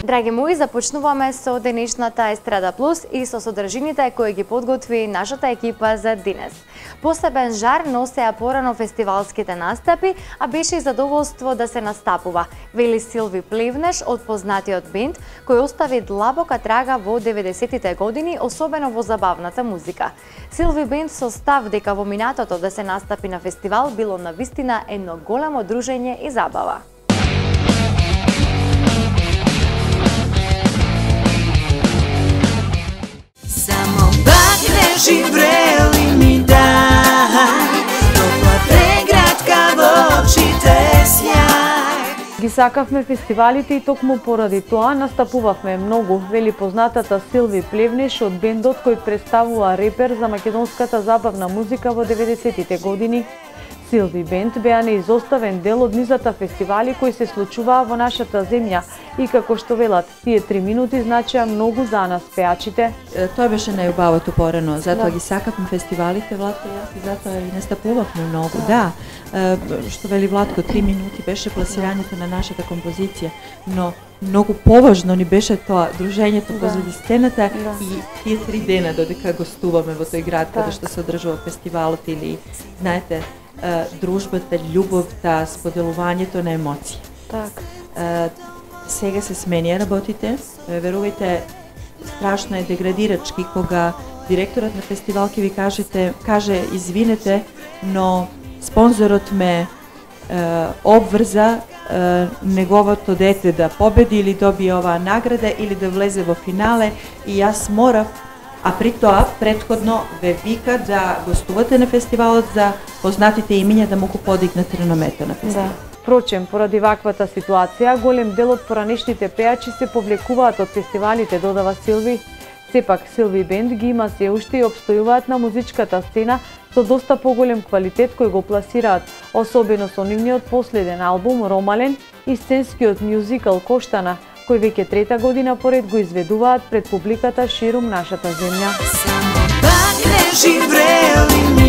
Драги мои, започнуваме со денешната Естрада Плюс и со содржините кои ги подготви нашата екипа за денес. Посебен жар носеа порано фестивалските настапи, а беше и задоволство да се настапува, вели Силви Плевнеш од познатиот бенд, кој остави длабока трага во 90-тите години, особено во забавната музика. Силви бенд со став дека во минатото да се настапи на фестивал било навистина едно големо дружење и забава. Само бакнеш и врели ми дай, топла преградка во очите сјај. Ги сакавме фестивалите и токму поради тоа настапувавме многу, вели познатата Силви Плевнеш од бендот кој представува репер за македонската забавна музика во 90-тите години. Силви бенд беа неизоставен дел од низата фестивали кои се случуваа во нашата земја и како што велат, тие 3 минути значеа многу за нас пеачите. Тоа беше најубавото порано, затоа ги сакавме фестивалите, Владко и јас, и затоа и настапувавме многу. Да, што вели Владко, 3 минути беше пласирањето на нашата композиција, но многу поважно ни беше тоа дружењето позади сцената и тие 3 дена додека гостуваме во тој град каде што се одржува фестивалот или, знаете, дружбата, љубовта, споделувањето на емоции. Сега се сменија работите, верувајте, страшно е деградирачки кога директорот на фестивал ќе ви каже извинете, но спонзорот ме обврза неговото дете да победи или добие оваа награда или да влезе во финале и јас морав, а при тоа претходно ве вика да гостувате на фестивалот за познатите имиња да му го подигнете реномето на фестивалот. Впрочем, поради ваквата ситуација, голем дел од поранешните пеачи се повлекуваат од фестивалите, додава Силви. Сепак, Силви бенд ги има се уште и обстојуваат на музичката сцена со доста поголем квалитет кој го пласираат, особено со нивниот последен албум Ромален и сценскиот мюзикал Коштана, кој веќе 3-та година поред го изведуваат пред публиката ширум нашата земја. Само бакнеш и врели ми